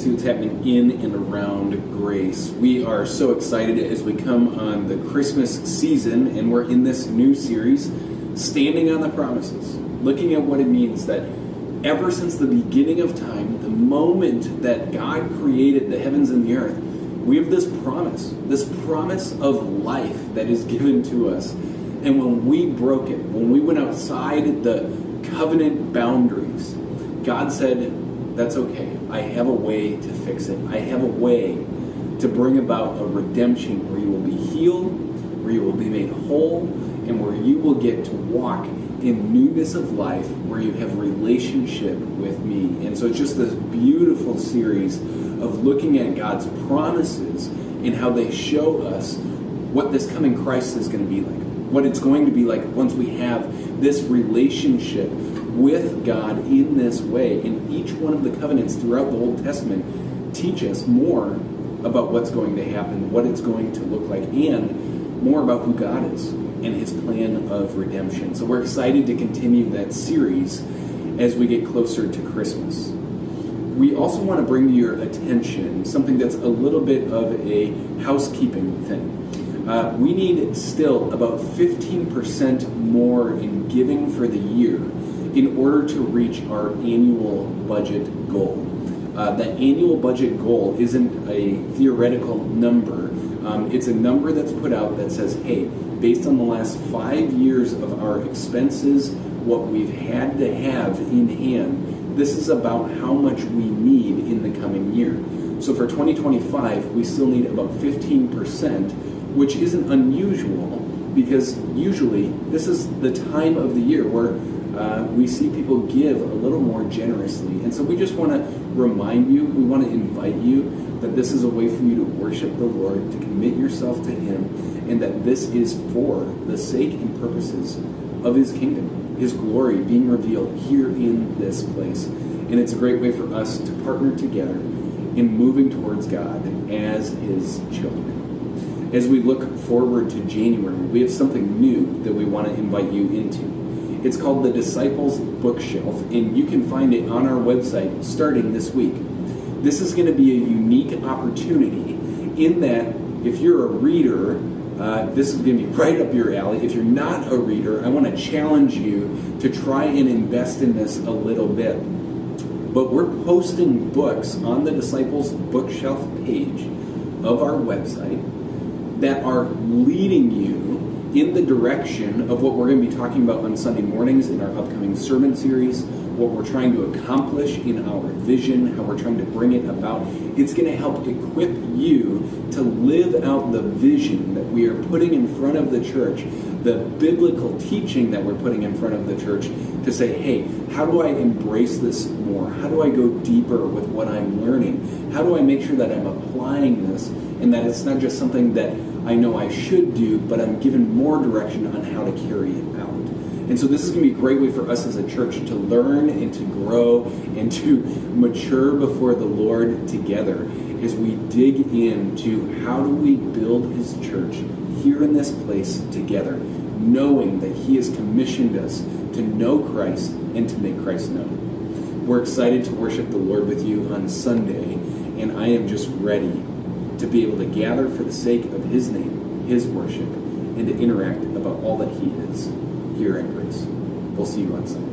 see what's happening in and around Grace. We are so excited as we come on the Christmas season, and we're in this new series, Standing on the Promises, looking at what it means that ever since the beginning of time, the moment that God created the heavens and the earth, we have this promise of life that is given to us. And when we broke it, when we went outside the covenant boundaries, God said, that's okay. I have a way to fix it. I have a way to bring about a redemption where you will be healed, where you will be made whole, and where you will get to walk in newness of life, where you have relationship with me. And so it's just this beautiful series of looking at God's promises and how they show us what this coming Christ is going to be like, what it's going to be like once we have this relationship with God in this way. And each one of the covenants throughout the Old Testament teach us more about what's going to happen, what it's going to look like, and more about who God is and his plan of redemption. So we're excited to continue that series as we get closer to Christmas. We also want to bring to your attention something that's a little bit of a housekeeping thing. We need still about 15% more in giving for the year in order to reach our annual budget goal. That annual budget goal isn't a theoretical number. It's a number that's put out that says, hey, based on the last 5 years of our expenses, what we've had to have in hand, this is about how much we need in the coming year. So for 2025, we still need about 15%, which isn't unusual because usually this is the time of the year where we see people give a little more generously. And so we just want to remind you, we want to invite you that this is a way for you to worship the Lord, to commit yourself to him, and that this is for the sake and purposes of his kingdom, his glory being revealed here in this place. And it's a great way for us to partner together in moving towards God as his children. As we look forward to January, we have something new that we want to invite you into. It's called the Disciples Bookshelf, and you can find it on our website starting this week. This is going to be a unique opportunity in that if you're a reader, this is going to be right up your alley. If you're not a reader, I want to challenge you to try and invest in this a little bit. But we're posting books on the Disciples Bookshelf page of our website that are leading you in the direction of what we're going to be talking about on Sunday mornings in our upcoming sermon series, what we're trying to accomplish in our vision, how we're trying to bring it about. It's going to help equip you to live out the vision that we are putting in front of the church, the biblical teaching that we're putting in front of the church, to say, hey, how do I embrace this more? How do I go deeper with what I'm learning? How do I make sure that I'm applying this and that it's not just something that I know I should do, but I'm given more direction on how to carry it out. And so this is going to be a great way for us as a church to learn and to grow and to mature before the Lord together as we dig into how do we build his church here in this place together, knowing that he has commissioned us to know Christ and to make Christ known. We're excited to worship the Lord with you on Sunday, and I am just ready to be able to gather for the sake of his name, his worship, and to interact about all that he is here at Grace. We'll see you on Sunday.